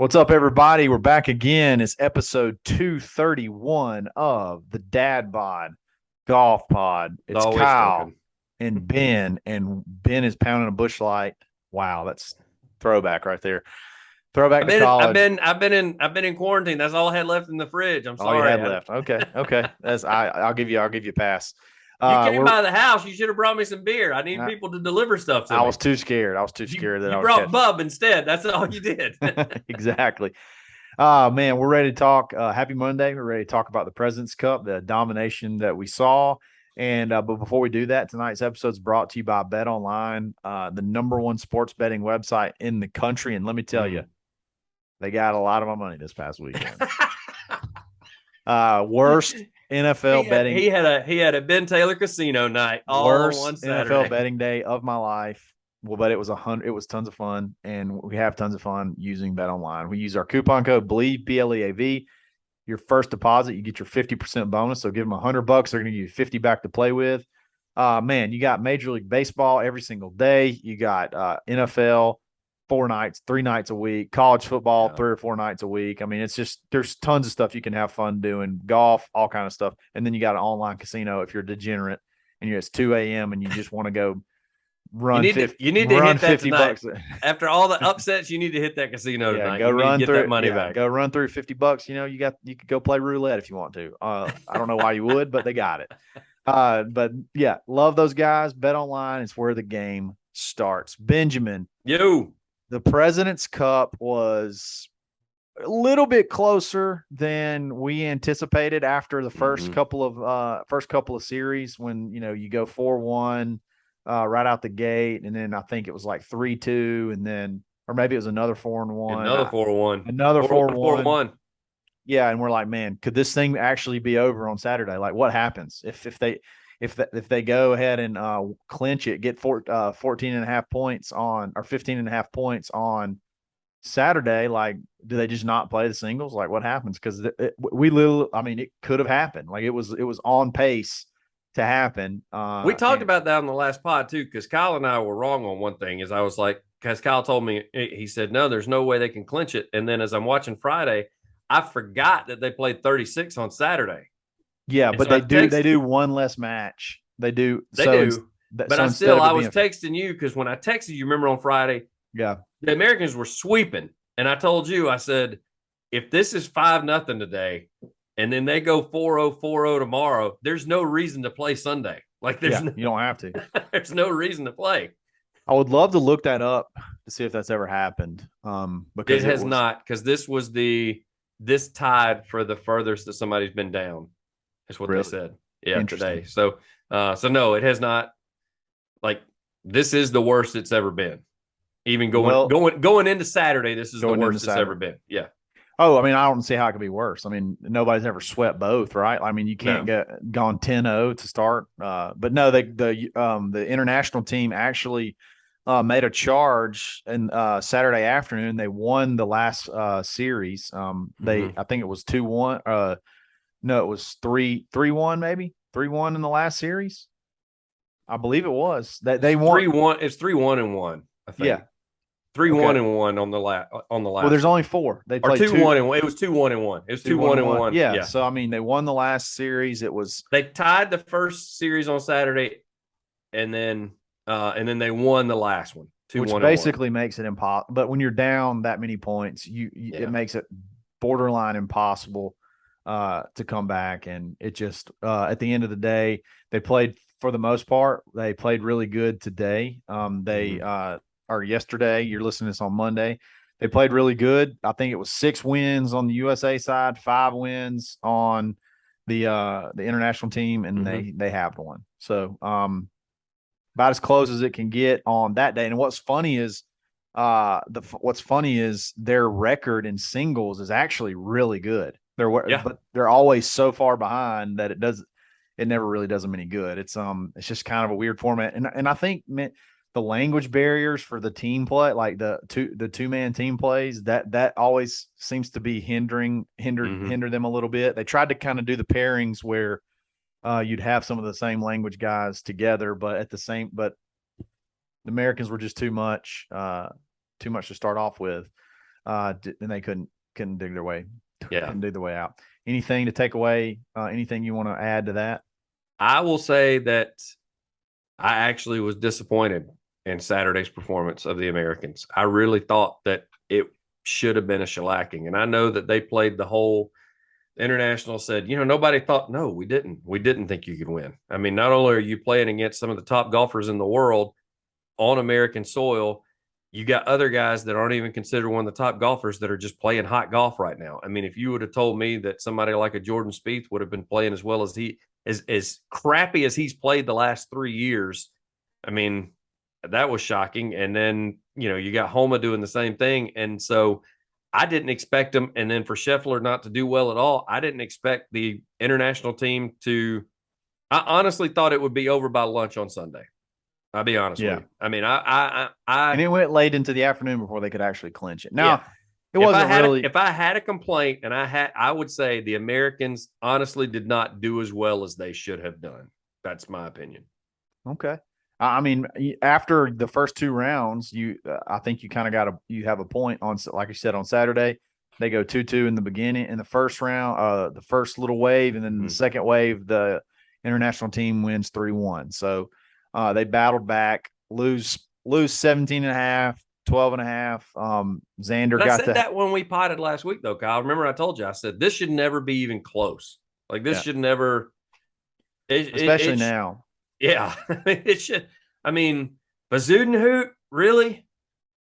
What's up, everybody? We're back again. It's episode 231 of the Dadbod Golf Pod. It's Always Kyle talking. and Ben is pounding a bush light. Wow, that's throwback right there. Throwback I've to been I've college. been I've been in I've been in quarantine. That's all I had left in the fridge. I'm All you sorry. had left. Okay. I'll give you a pass. You came We're by the house. You should have brought me some beer. I need I, people to deliver stuff to I was me. too scared. I was too You scared that you I would brought catch. Bub instead. That's all you did. Exactly. Man, we're ready to talk. Happy Monday. We're ready to talk about the President's Cup, the domination that we saw. But before we do that, tonight's episode is brought to you by Bet Online, the number one sports betting website in the country. And let me tell you, they got a lot of my money this past weekend. Worst NFL betting, he had a Ben Taylor casino night all on worst one NFL Saturday. betting day of my life. Well, but it was tons of fun, and we have tons of fun using Bet Online. We use our coupon code BLEAV, BLEAV. Your first deposit, you get your 50% bonus. So give them $100. They're going to give you 50 back to play with. Man, you got Major League Baseball every single day. You got NFL 3 nights a week, college football Yeah. 3 or 4 nights a week. I mean, it's just there's tons of stuff you can have fun doing, golf, all kind of stuff. And then you got an online casino if you're a degenerate and it's 2 a.m. and you just want to go You need to run hit that 50 tonight. bucks. After all the upsets, you need to hit that casino Yeah, tonight. You need to get that money back. go run through 50 bucks. You could go play roulette if you want to. I don't know why you would, but they got it. But yeah, love those guys. Bet Online is where the game starts. Benjamin, Yo. the President's Cup was a little bit closer than we anticipated after the first couple of series when you go 4-1 right out the gate, and then I think it was like 3-2, and then or maybe it was another 4-1, Another 4-1. another 4-1. 4-1. Yeah, and we're like, man, could this thing actually be over on Saturday? Like, what happens if they go ahead and clinch it, get 14 and a half points on or 15 and a half points on Saturday? Like, do they just not play the singles? Like, what happens? Because we literally, I mean, it could have happened. Like, it was on pace to happen. We talked And about that on the last pod too, because Kyle and I were wrong on one thing. Is I was like, because Kyle told me, he said, no, there's no way they can clinch it. And then as I'm watching Friday, I forgot that they played 36 on Saturday. yeah, And but so I they texted, do one less match. They do they so. do, but So instead of I it was being texting you because when I texted you, remember on Friday, yeah, the Americans were sweeping. And I told you, I said, if this is 5-0 today, and then they go 4-0, 4-0 tomorrow, there's no reason to play Sunday. Like yeah, you don't have to. there's no reason to play. I would love to look that up to see if that's ever happened. It Because it has was not, because this tied for the furthest that somebody's been down. Is what they really said. Yeah, interesting. today. So no, it has not. Like, this is the worst it's ever been. Even Well, going into Saturday, this is the going into worst it's ever Saturday. been. Yeah. Oh, I mean, I don't see how it could be worse. I mean, nobody's ever swept both, right? I mean, you can't No. get gone 10-0 to start. But no, the international team actually made a charge and Saturday afternoon. They won the last series. I think it was 2-1. No, it was 3-1, maybe 3-1 in the last series. I believe it was that they It's won. 3-1. It's 3-1-1. I think Yeah. 3-1 Okay. and 1 on the Well, last there's one, only four. They or played 2-1 two, and 1. It was 2-1-1. It was two, two one, one and and one. one. Yeah. Yeah. So I mean, they won the last series. It was They tied the first series on Saturday, and then they won the last one, two which one and one. basically makes it impossible. But when you're down that many points, it Yeah. makes it borderline impossible to come back. And it just at the end of the day, they played for the most part. They played really good today. They or yesterday. You're listening to this on Monday. They played really good. I think it was 6 wins on the USA side, 5 wins on the international team, and they have one. So about as close as it can get on that day. And what's funny is their record in singles is actually really good. Yeah. But they're always so far behind that it never really does them any good. It's just kind of a weird format. And I think the language barriers for the team play, like the two-man team plays, that always seems to be hinder them a little bit. They tried to kind of do the pairings where you'd have some of the same language guys together, but the Americans were just too much to start off with. and they couldn't dig their way Yeah. couldn't dig their way out. Anything to take away? Anything you want to add to that? I will say that I actually was disappointed in Saturday's performance of the Americans. I really thought that it should have been a shellacking. And I know that they played the whole international said, nobody thought, no, we didn't. We didn't think you could win. I mean, not only are you playing against some of the top golfers in the world on American soil, you got other guys that aren't even considered one of the top golfers that are just playing hot golf right now. I mean, if you would have told me that somebody like a Jordan Spieth would have been playing as well as as crappy as he's played the last 3 years, I mean, that was shocking. And then, you got Homa doing the same thing. And so I didn't expect him. And then for Scheffler not to do well at all, I didn't expect the international team I honestly thought it would be over by lunch on Sunday. I'll be honest with you. I mean, and it went late into the afternoon before they could actually clinch it. Now, yeah. It wasn't if I had a complaint, and I would say the Americans honestly did not do as well as they should have done. That's my opinion. Okay. I mean, after the first 2 rounds, I think you kind of you have a point on, like you said, on Saturday, they go 2-2 in the beginning, in the first round, the first little wave, and then the second wave, the international team wins 3-1. So they battled back, lose 17.5, 12.5. Xander I got said that when we potted last week, though, Kyle. Remember, I told you, I said this should never be even close. Like this should never, especially now. Yeah, it should. I mean, Bazudenhout, really?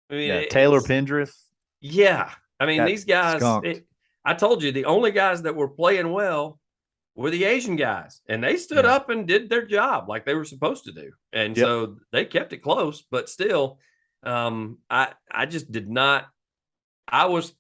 I mean, Taylor Pendrith. Yeah, I mean, these guys. I told you the only guys that were playing well were the Asian guys, and they stood up and did their job like they were supposed to do, and so they kept it close. But still, I just did not. I was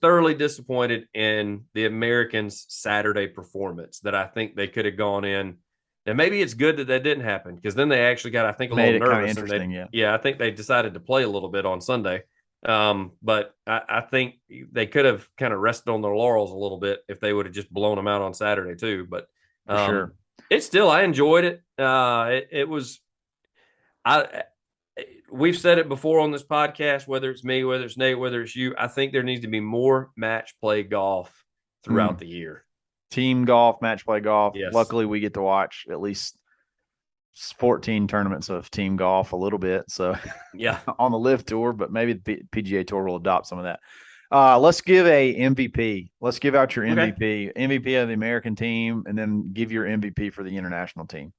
thoroughly disappointed in the Americans' Saturday performance. That I think they could have gone in. And maybe it's good that didn't happen because then they actually got, I think, a little nervous. I think they decided to play a little bit on Sunday. But I think they could have kind of rested on their laurels a little bit if they would have just blown them out on Saturday too. But for sure, I enjoyed it. It was, we've said it before on this podcast, whether it's me, whether it's Nate, whether it's you, I think there needs to be more match play golf throughout the year. Team golf, match play golf. Yes. Luckily, we get to watch at least 14 tournaments of team golf a little bit. So yeah, on the LIV Tour, but maybe the PGA Tour will adopt some of that. Let's give a MVP. Let's give out your MVP, MVP of the American team, and then give your MVP for the international team.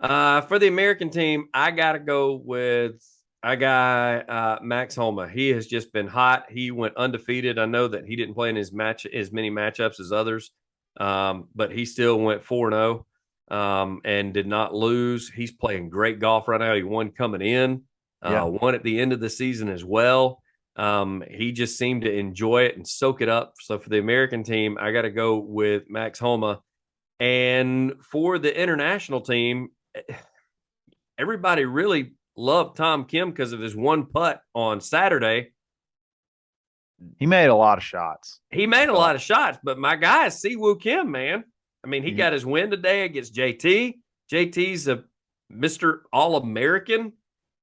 For the American team, I got to go with Max Homa. He has just been hot. He went undefeated. I know that he didn't play in as many matchups as others. But he still went 4-0 and did not lose. He's playing great golf right now. He won coming in, won at the end of the season as well. He just seemed to enjoy it and soak it up. So for the American team, I got to go with Max Homa. And for the international team, everybody really loved Tom Kim because of his one putt on Saturday. He made a lot of shots. But my guy is Siwoo Kim, man. I mean, he got his win today against JT. JT's a Mr. All-American,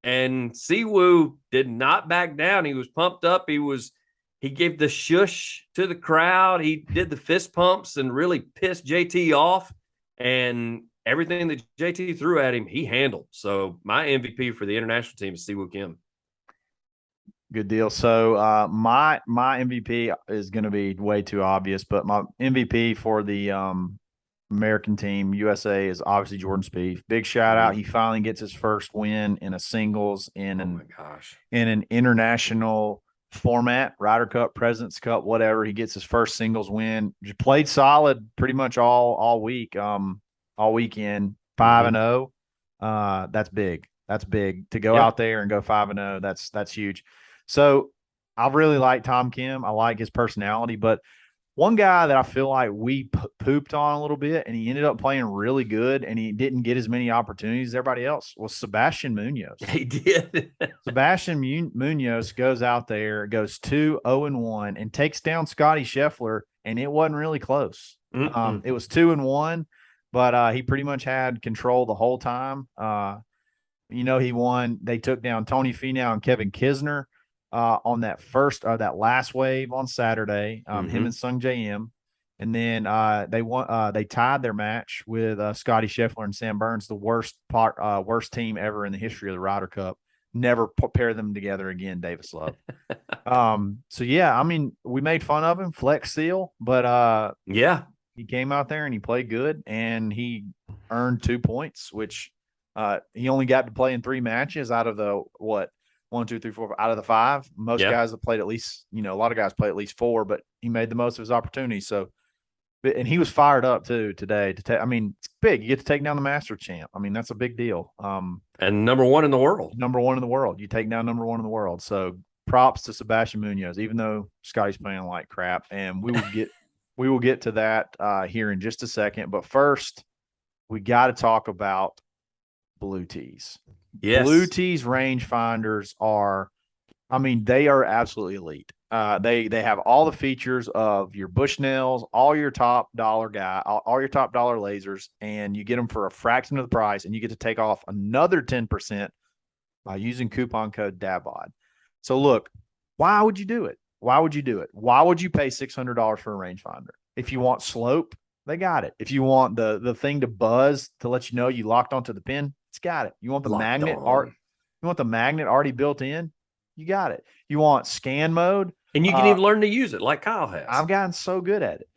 and Siwoo did not back down. He was pumped up. He gave the shush to the crowd. He did the fist pumps and really pissed JT off. And everything that JT threw at him, he handled. So my MVP for the international team is Siwoo Kim. Good deal. So my MVP is going to be way too obvious, but my MVP for the American team, USA, is obviously Jordan Spieth. Big shout out. He finally gets his first win in a singles in an international format, Ryder Cup, President's Cup, whatever. He gets his first singles win. Just played solid pretty much all week, all weekend. 5-0. That's big. That's big to go out there and go 5-0. That's huge. So I really like Tom Kim. I like his personality, but one guy that I feel like we pooped on a little bit, and he ended up playing really good, and he didn't get as many opportunities as everybody else, was Sebastian Munoz. He did. Sebastian Munoz goes out there, goes 2-0-1, and takes down Scottie Scheffler, and it wasn't really close. It was 2-1, but he pretty much had control the whole time. He won. They took down Tony Finau and Kevin Kisner. on that last wave on Saturday. Him and Sung JM. And then they tied their match with Scottie Scheffler and Sam Burns, the worst team ever in the history of the Ryder Cup. Never pair them together again, Davis Love. So yeah, I mean, we made fun of him, Flex Seal, but yeah, he came out there and he played good and he earned 2 points, which he only got to play in 3 matches out of the 1, 2, 3, 4 out of the 5. Most guys have played at least, a lot of guys play at least 4, but he made the most of his opportunity. So, and he was fired up too today. I mean, it's big. You get to take down the Master champ. I mean, that's a big deal. And number 1 in the world. Number 1 in the world. You take down number 1 in the world. So props to Sebastian Munoz, even though Scottie's playing like crap. And we will get to that here in just a second. But first, we got to talk about Blue Tees. Yes. Blue Tees rangefinders they are absolutely elite. They have all the features of your Bushnells, all your top dollar all your top dollar lasers, and you get them for a fraction of the price, and you get to take off another 10% by using coupon code DABOD. So look, why would you do it? Why would you do it? Why would you pay $600 for a rangefinder? If you want slope, they got it. If you want the thing to buzz to let you know you locked onto the pin, it's got it. You want the magnet already built in, you got it. You want scan mode, and you can even learn to use it like Kyle has. I've gotten so good at it.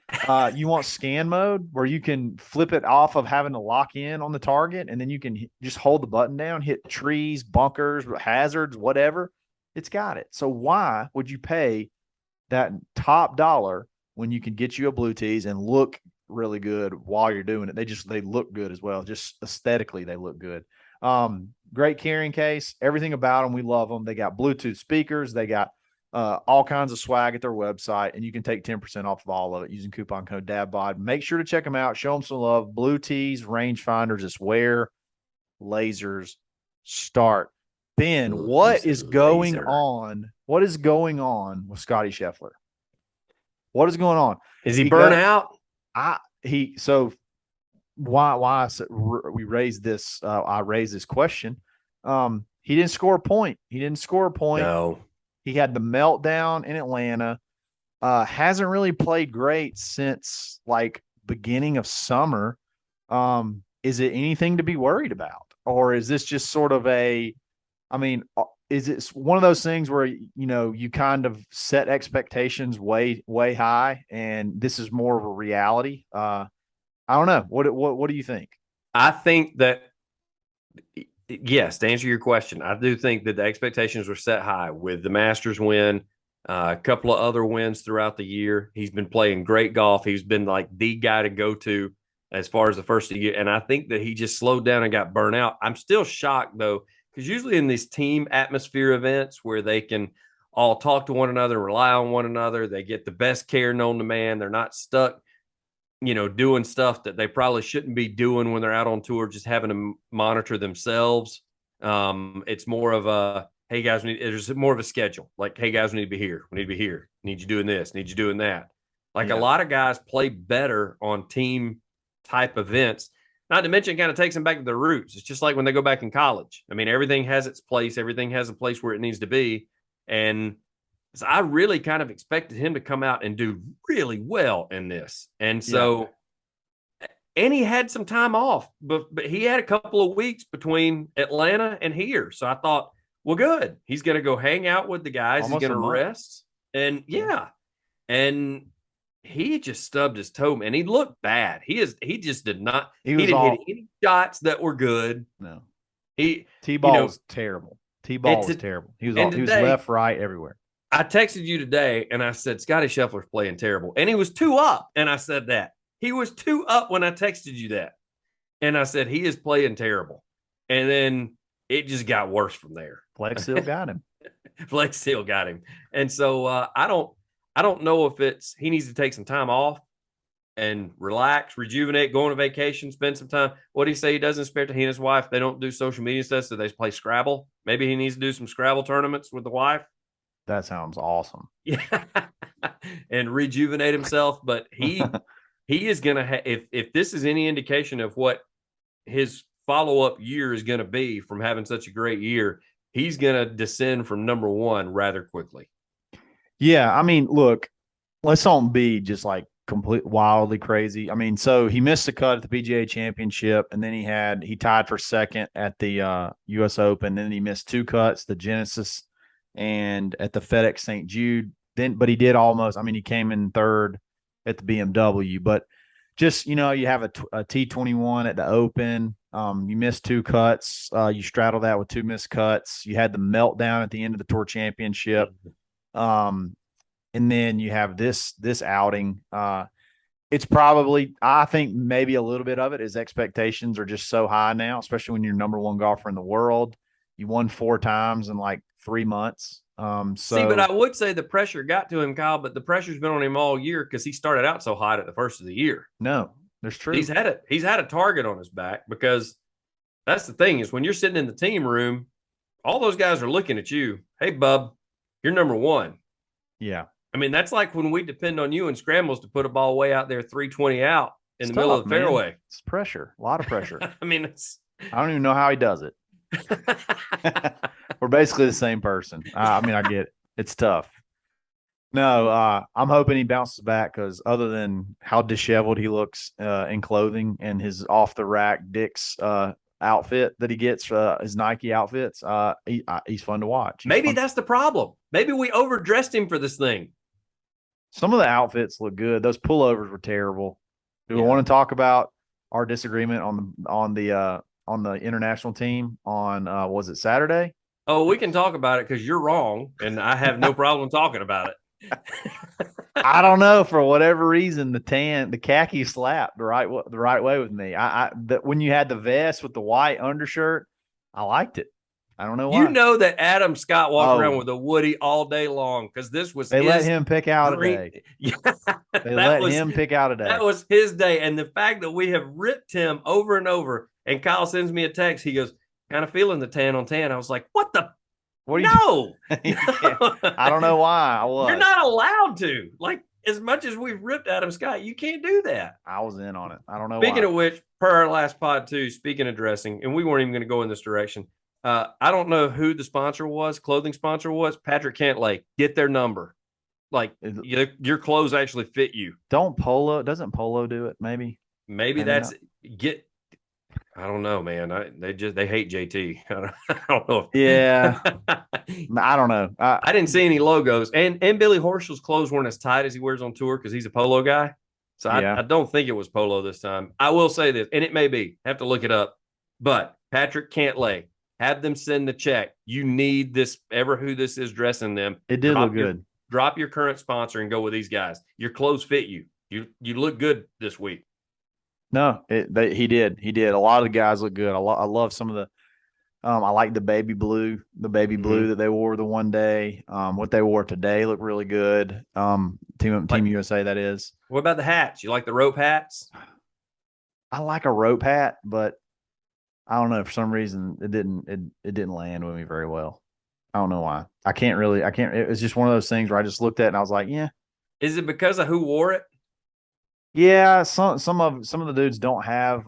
You want scan mode where you can flip it off of having to lock in on the target, and then you can just hold the button down, hit trees, bunkers, hazards, whatever. It's got it. So why would you pay that top dollar when you can get you a Blue Tees and look really good while you're doing it? They look good as well. Just aesthetically, they look good. Great carrying case, everything about them. We love them. They got Bluetooth speakers. They got all kinds of swag at their website, and you can take 10% off of all of it using coupon code DABOD. Make sure to check them out. Show them some love. Blue Tees, rangefinders, it's where lasers start. Ben, what is going on? What is going on with Scottie Scheffler? What is going on? Is he burnt out? Why we raised this? I raised this question. He didn't score a point. No. He had the meltdown in Atlanta. Hasn't really played great since like beginning of summer. Is it anything to be worried about, or is this just sort of is it one of those things where you kind of set expectations way high, and this is more of a reality? I don't know. What do you think? I think that, yes, to answer your question, I do think that the expectations were set high with the Masters win, a couple of other wins throughout the year. He's been playing great golf. He's been like the guy to go to as far as the first of the year. And I think that he just slowed down and got burnt out. I'm still shocked, though, because usually in these team atmosphere events where they can all talk to one another, rely on one another, they get the best care known to man. They're not stuck, doing stuff that they probably shouldn't be doing when they're out on tour, just having to monitor themselves. It's more of a, hey guys, there's more of a schedule. Like, hey guys, we need to be here. We need to be here. Need you doing this. Need you doing that. Like a lot of guys play better on team type events. Not to mention, it kind of takes them back to their roots. It's just like when they go back in college. I mean, everything has its place. Everything has a place where it needs to be. And so I really kind of expected him to come out and do really well in this. And so, and he had some time off, but he had a couple of weeks between Atlanta and here. So I thought, well, good. He's going to go hang out with the guys. He's going to rest. And and he just stubbed his toe, and he looked bad. He just did not. He didn't hit any shots that were good. No, T-ball was terrible. T-ball was terrible. He was left, right, everywhere. I texted you today, and I said Scottie Scheffler's playing terrible, and he was 2 up. And I said that he was 2 up when I texted you that, and I said he is playing terrible. And then it just got worse from there. Flex still got him. Flex still got him, and so I don't know if he needs to take some time off and relax, rejuvenate, go on a vacation, spend some time. What do you say he does in spare time? He and his wife, they don't do social media stuff, so they play Scrabble. Maybe he needs to do some Scrabble tournaments with the wife. That sounds awesome. Yeah, and rejuvenate himself. But he is going to if this is any indication of what his follow-up year is going to be from having such a great year, he's going to descend from number one rather quickly. Yeah, I mean, look, let's not be just like complete wildly crazy. I mean, so he missed the cut at the PGA Championship, and then he tied for second at the U.S. Open. Then he missed 2 cuts, the Genesis and at the FedEx St. Jude. But he did almost. I mean, he came in third at the BMW. But just you have a T21 at the Open. You missed 2 cuts. You straddle that with 2 missed cuts. You had the meltdown at the end of the Tour Championship. And then you have this outing. It's probably, I think maybe a little bit of it is expectations are just so high now, especially when you're number 1 golfer in the world. You won 4 times in like 3 months. See, but I would say the pressure got to him, Kyle, but the pressure's been on him all year because he started out so hot at the first of the year. No, there's true. He's had a target on his back, because that's the thing is when you're sitting in the team room, all those guys are looking at you. Hey, bub, you're number 1. Yeah. I mean, that's like when we depend on you in scrambles to put a ball way out there 320 out in the middle of the fairway. It's pressure, a lot of pressure. I mean, I don't even know how he does it. We're basically the same person. I mean, I get it. It's tough. No, I'm hoping he bounces back because other than how disheveled he looks in clothing and his off the rack Dick's outfit that he gets, his Nike outfits, he's fun to watch. Maybe that's the problem. Maybe we overdressed him for this thing. Some of the outfits look good. Those pullovers were terrible. Do we want to talk about our disagreement on the international team on was it Saturday? Oh, we can talk about it because you're wrong, and I have no problem talking about it. I don't know, for whatever reason the khaki slapped the right way with me. When you had the vest with the white undershirt, I liked it. I don't know why. You know that Adam Scott walked around with a Woody all day long because this was let him pick out a day. Yeah, they let him pick out a day. That was his day, and the fact that we have ripped him over and over. And Kyle sends me a text. He goes, "Kind of feeling the tan on tan." I was like, "What the? What are you?" I don't know why. You're not allowed to. Like, as much as we've ripped Adam Scott, you can't do that. I was in on it. I don't know. Speaking of which, per our last pod too, speaking of dressing, and we weren't even going to go in this direction. I don't know who the sponsor was, clothing sponsor was. Patrick Cantlay, get their number. Like, your clothes actually fit you. Doesn't Polo do it? Maybe that's not. I don't know, man. They hate JT. I don't know. Yeah, I don't know. I didn't see any logos, and Billy Horschel's clothes weren't as tight as he wears on tour because he's a Polo guy. So I don't think it was Polo this time. I will say this, and it may be. Have to look it up. But Patrick Cantlay, have them send the check. You need this. Ever who this is dressing them. It did look good. Drop your current sponsor and go with these guys. Your clothes fit you. You look good this week. No, he did. A lot of the guys look good. I love some of the. I like the baby blue that they wore the one day. What they wore today looked really good. Team USA, that is. What about the hats? You like the rope hats? I like a rope hat, but I don't know, for some reason it didn't land with me very well. I don't know why. I can't. It was just one of those things where I just looked at it and I was like, yeah. Is it because of who wore it? Yeah, some of the dudes don't have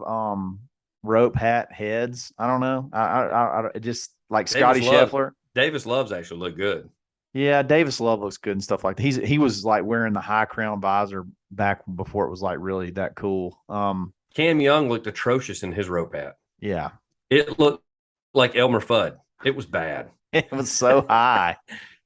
rope hat heads. I don't know. I just like Scottie Scheffler. Davis Love's actually look good. Yeah, Davis Love looks good and stuff like that. He was like wearing the high crown visor back before it was like really that cool. Cam Young looked atrocious in his rope hat. Yeah. It looked like Elmer Fudd. It was bad. It was so high.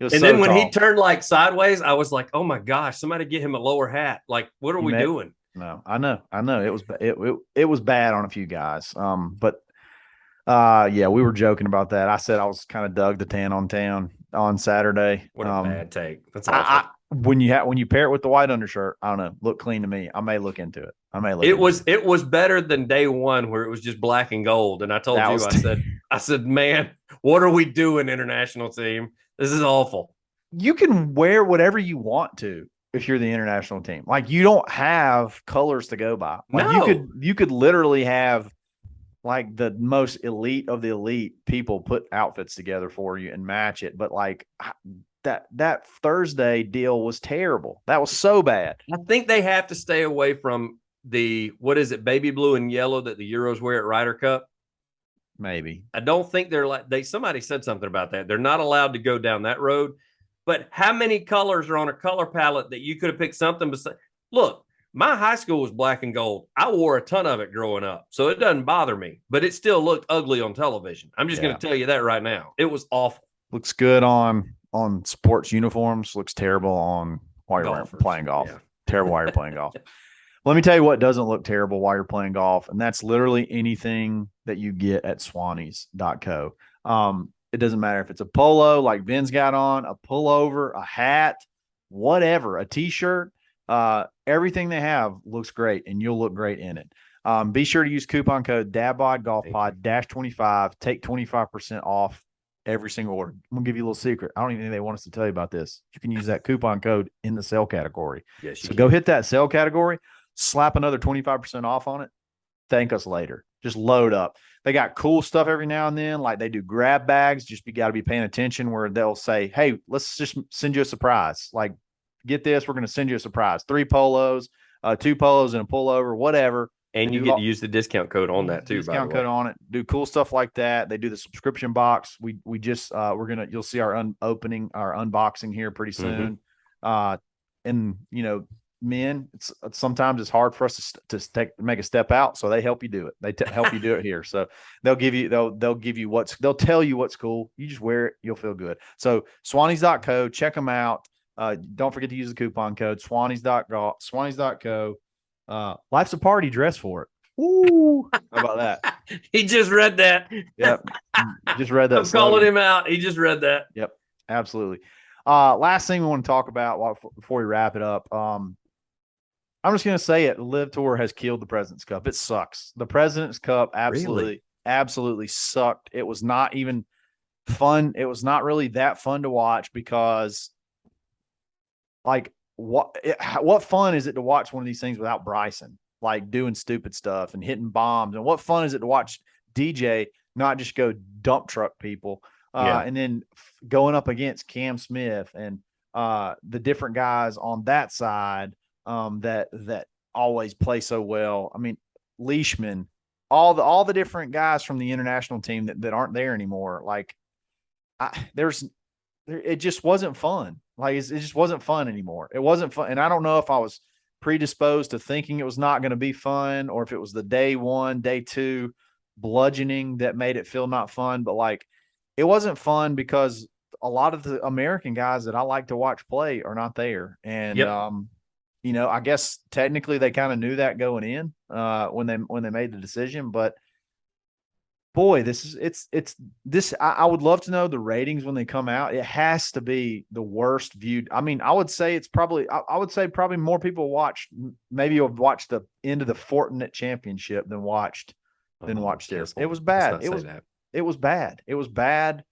And then when he turned like sideways, I was like, "Oh my gosh, somebody get him a lower hat." Like, what are we doing? No, I know. It was bad on a few guys. Yeah, we were joking about that. I said I was kind of dug the tan on Saturday. What a bad take. That's awful. When you pair it with the white undershirt, I don't know. Look clean to me. I may look into it. It was better than day one where it was just black and gold. And I told I said, man, what are we doing, international team? This is awful. You can wear whatever you want to if you're the international team. Like, you don't have colors to go by. Like, you could literally have like the most elite of the elite people put outfits together for you and match it. But like that Thursday deal was terrible. That was so bad. I think they have to stay away from the, what is it, baby blue and yellow that the Euros wear at Ryder Cup? Maybe. I don't think they're like somebody said something about that. They're not allowed to go down that road. But how many colors are on a color palette that you could have picked something besides? Look, my high school was black and gold. I wore a ton of it growing up, so it doesn't bother me, but it still looked ugly on television. I'm just going to tell you that right now. It was awful. Looks good on sports uniforms. Looks terrible on while you're playing golf. Yeah. Terrible while you're playing golf. Let me tell you what doesn't look terrible while you're playing golf, and that's literally anything that you get at Swannies.co. It doesn't matter if it's a polo like Ben's got on, a pullover, a hat, whatever, a T-shirt. Everything they have looks great, and you'll look great in it. Be sure to use coupon code DadbodGolfPod-25. Take 25% off every single order. I'm going to give you a little secret. I don't even think they want us to tell you about this. You can use that coupon code in the sale category. Yes, so go hit that sale category, slap another 25% off on it. Thank us later. Just load up. They got cool stuff every now and then. Like they do grab bags. Just got to be paying attention where they'll say, hey, let's just send you a surprise. Like, get this. We're going to send you a surprise. 3 polos, 2 polos and a pullover, whatever. And you get to use the discount code on that too. Discount code on it. Do cool stuff like that. They do the subscription box. We just you'll see our unboxing here pretty soon. And men, sometimes it's hard for us to make a step out, so they help you do it. They help you do it here. So they'll tell you what's cool. You just wear it, you'll feel good. So Swannies.co, check them out. Don't forget to use the coupon code Swannies.co. Life's a party, dress for it. Ooh, how about that? He just read that. Yep. Just read that. I'm calling him out. He just read that. Yep. Absolutely. Last thing we want to talk about before we wrap it up. I'm just going to say it. The LIV Tour has killed the President's Cup. It sucks. The President's Cup absolutely sucked. It was not even fun. It was not really that fun to watch because, like, what fun is it to watch one of these things without Bryson, like doing stupid stuff and hitting bombs? And what fun is it to watch DJ not just go dump truck people and then going up against Cam Smith and the different guys on that side that always play so well. I mean, Leishman, all the different guys from the international team that aren't there anymore. Like it just wasn't fun. Like it just wasn't fun anymore. It wasn't fun. And I don't know if I was predisposed to thinking it was not going to be fun or if it was the day 1, day 2 bludgeoning that made it feel not fun. But like, it wasn't fun because a lot of the American guys that I like to watch play are not there. And, I guess technically they kind of knew that going in when they made the decision, but boy, I would love to know the ratings when they come out. It has to be the worst viewed. I mean, I would say probably more people maybe have watched the end of the Fortinet Championship than watched this. It was bad. It was bad. It was bad.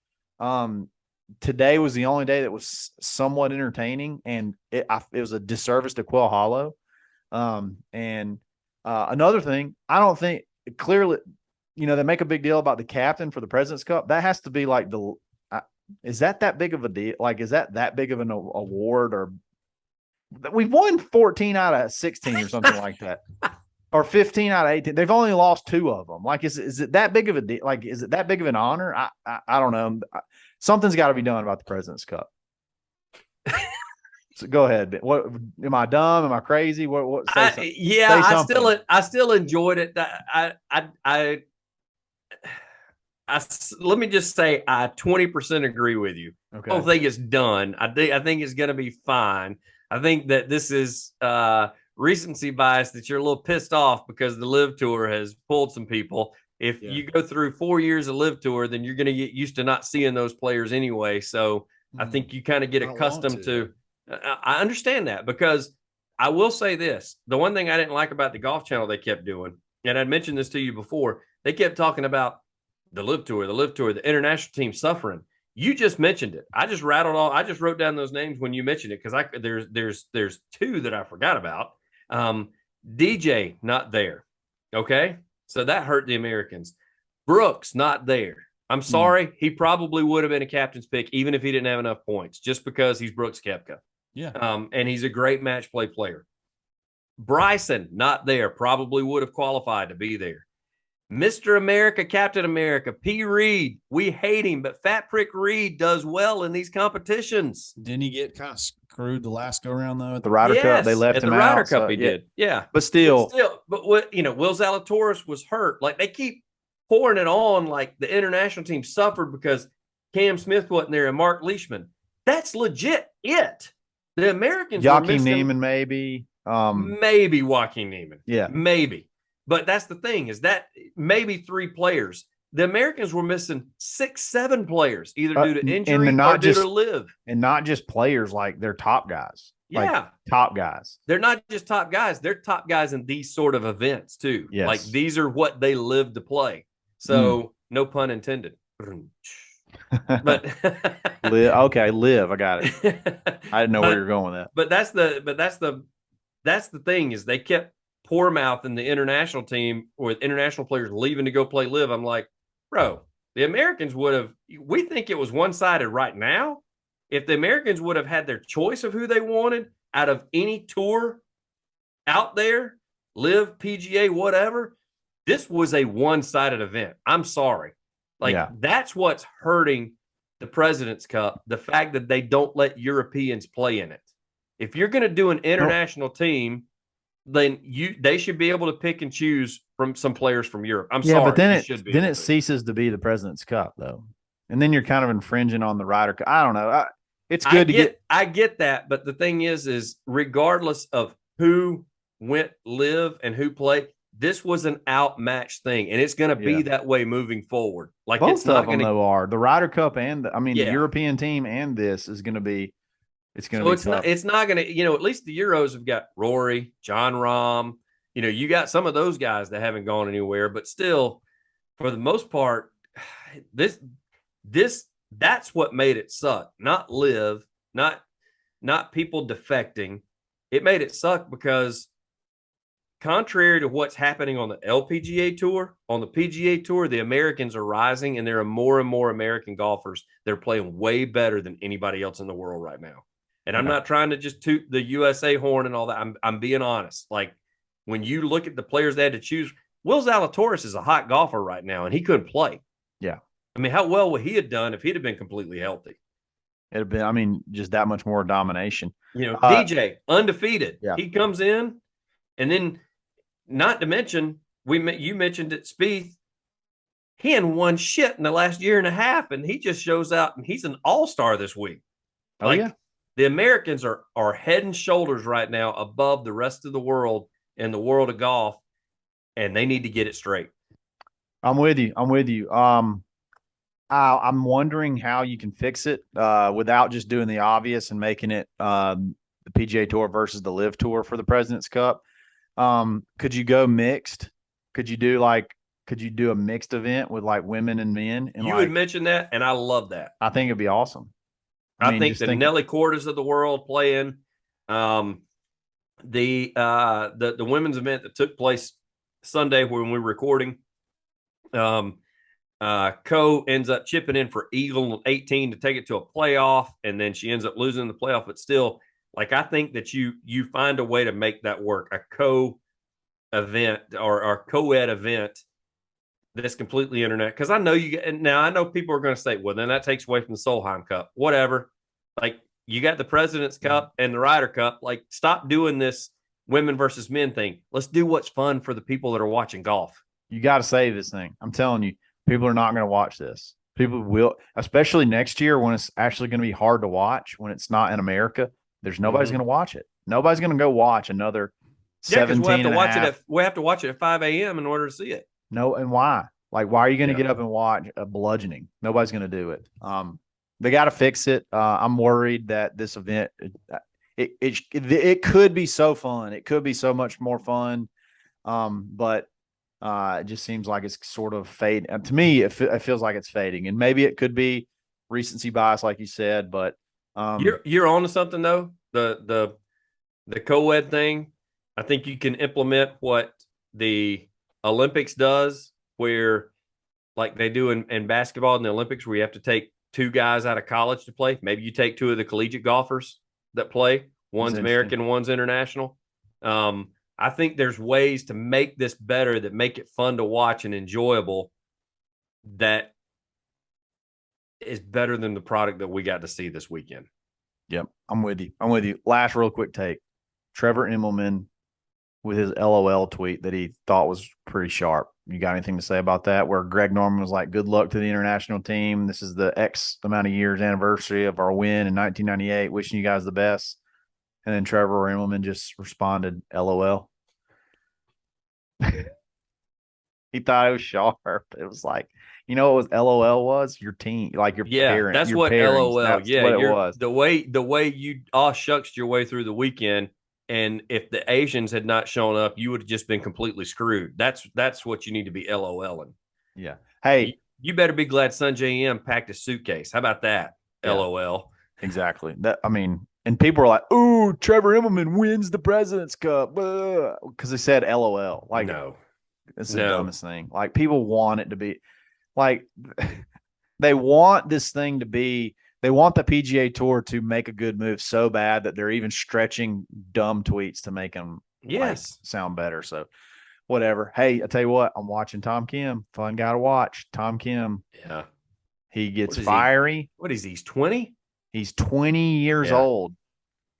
Today was the only day that was somewhat entertaining, and it was a disservice to Quail Hollow. And another thing, I don't think clearly, they make a big deal about the captain for the President's Cup. That has to be like is that big of a deal? Like, is that big of an award? Or we've won 14 out of 16 or something like that, or 15 out of 18. They've only lost 2 of them. Like, is it that big of a deal? Like, is it that big of an honor? I don't know. Something's got to be done about the President's Cup. So go ahead. What am I dumb? Am I crazy? What? I still enjoyed it. Let me just say I 20% agree with you. Okay. I don't think it's done. I think it's going to be fine. I think that this is recency bias, that you're a little pissed off because the LIV Tour has pulled some people. If you go through 4 years of LIV Tour, then you're going to get used to not seeing those players anyway. So I think you kind of get accustomed to. I understand that, because I will say this. The one thing I didn't like about the Golf Channel they kept doing, and I'd mentioned this to you before, they kept talking about the LIV Tour, the international team suffering. You just mentioned it. I just wrote down those names when you mentioned it, because there's 2 that I forgot about. DJ not there. Okay, so that hurt the Americans. Brooks not there. I'm sorry. He probably would have been a captain's pick even if he didn't have enough points, just because he's Brooks Koepka. Yeah. And he's a great match play player. Bryson not there. Probably would have qualified to be there. Mr. America, Captain America, P. Reed. We hate him, but Fat Prick Reed does well in these competitions. Didn't he get kind of screwed the last go around though? The Ryder Cup, they left at him the Ryder out. Cup, So, he did. Yeah, but still, but what Will Zalatoris was hurt. Like they keep pouring it on, like the international team suffered because Cam Smith wasn't there and Mark Leishman. That's legit. The Americans Joaquin Neiman, maybe. Maybe Joaquin Neiman. Yeah, maybe. But that's the thing, is that maybe 3 players. The Americans were missing 6, 7 players, either due to injury or due to LIV. And not just players, like they're top guys. Yeah. Like top guys. They're not just top guys. They're top guys in these sort of events too. Yes. Like these are what they live to play. So no pun intended. But LIV. I got it. I didn't know where you're going with that. But that's the thing, is they kept poor mouth in the international team with international players leaving to go play LIV. I'm like, bro, the Americans would have, we think it was one-sided right now. If the Americans would have had their choice of who they wanted out of any tour out there, LIV, PGA, whatever, this was a one-sided event. I'm sorry. That's what's hurting the President's Cup, the fact that they don't let Europeans play in it. If you're going to do an international team, then they should be able to pick and choose from some players from Europe. I'm sorry. But then it ceases to be the President's Cup, though. And then you're kind of infringing on the Ryder Cup. I don't know. It's good I get that, but the thing is regardless of who went LIV and who played, this was an outmatched thing, and it's going to be that way moving forward. Like both it's not of them though are the Ryder Cup and the European team, and this is going to be. It's going to be tough. It's not going to, at least the Euros have got Rory, John Rahm. You got some of those guys that haven't gone anywhere, but still, for the most part, that's what made it suck. Not LIV, not people defecting. It made it suck because, contrary to what's happening on the LPGA Tour, on the PGA Tour, the Americans are rising, and there are more and more American golfers. They're playing way better than anybody else in the world right now. And I'm not trying to just toot the USA horn and all that. I'm being honest. Like, when you look at the players they had to choose, Will Zalatoris is a hot golfer right now, and he couldn't play. Yeah. I mean, how well would he have done if he'd have been completely healthy? It'd been, just that much more domination. DJ, undefeated. Yeah. He comes in, and then, not to mention, you mentioned it, Spieth. He hadn't won shit in the last year and a half, and he just shows out, and he's an all-star this week. The Americans are head and shoulders right now above the rest of the world in the world of golf, and they need to get it straight. I'm with you. I'm wondering how you can fix it without just doing the obvious and making it the PGA Tour versus the LIV Tour for the President's Cup. Could you go mixed? Could you do a mixed event with like women and men? And you would mention that, and I love that. I think it'd be awesome. I think the Nelly Cordas of the world playing the women's event that took place Sunday when we were recording. Co ends up chipping in for Eagle 18 to take it to a playoff, and then she ends up losing the playoff. But still, I think that you find a way to make that work. A co-event or co-ed event that's completely internet. Because I know I know people are going to say, well, then that takes away from the Solheim Cup. Whatever. You got the President's Cup and the Ryder Cup. Stop doing this women versus men thing. Let's do what's fun for the people that are watching golf. You got to save this thing. I'm telling you, people are not going to watch this. People will, especially next year when it's actually going to be hard to watch, when it's not in America. There's nobody's going to watch it. Nobody's going to go watch another 17 we have to watch it at 5 a.m. in order to see it. No, and why? Why are you going to get up and watch a bludgeoning? Nobody's going to do it. They got to fix it. I'm worried that this event, it could be so fun. It could be so much more fun. But it just seems like it's sort of fading. To me, it feels like it's fading, and maybe it could be recency bias, like you said. But you're on to something though. The co-ed thing. I think you can implement what the Olympics does, where they do in basketball in the Olympics, where you have to take 2 guys out of college to play. Maybe you take 2 of the collegiate golfers that play. One's American, one's international. I think there's ways to make this better that make it fun to watch and enjoyable. That is better than the product that we got to see this weekend. Yep, I'm with you. Last real quick take. Trevor Immelman with his LOL tweet that he thought was pretty sharp. You got anything to say about that? Where Greg Norman was like, good luck to the international team. This is the X amount of years anniversary of our win in 1998. Wishing you guys the best. And then Trevor Immelman just responded, LOL. He thought it was sharp. It was like, you know what was LOL was? Your team, like your parent. That's your what pairings. LOL. That's Yeah, what it was. The way you shucks your way through the weekend, and if the Asians had not shown up, you would have just been completely screwed. That's what you need to be LOLing. Yeah. Hey, you better be glad Sanjay M packed his suitcase. How about that? Yeah. LOL. Exactly. And people were like, "Ooh, Trevor Immelman wins the President's Cup," because they said LOL. Like, no, it's the dumbest thing. Like, people want it to be like they want this thing to be. They want the PGA Tour to make a good move so bad that they're even stretching dumb tweets to make them sound better. So, whatever. Hey, I tell you what, I'm watching Tom Kim. Fun guy to watch. Tom Kim. Yeah, he gets fiery. What is he? He's 20. He's 20 years old,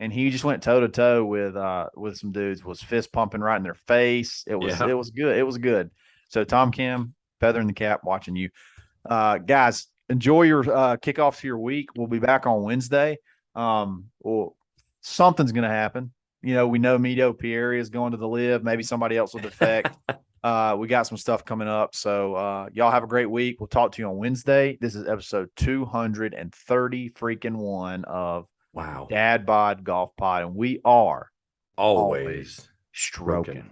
and he just went toe to toe with some dudes. Was fist pumping right in their face. It was good. It was good. So Tom Kim, feather in the cap, watching you, guys. Enjoy your kickoff to your week. We'll be back on Wednesday. Well, something's going to happen. We know Mito Pieri is going to the LIV. Maybe somebody else will defect. We got some stuff coming up. So y'all have a great week. We'll talk to you on Wednesday. This is episode 230 freaking one of Dad Bod Golf Pod. And we are always stroking.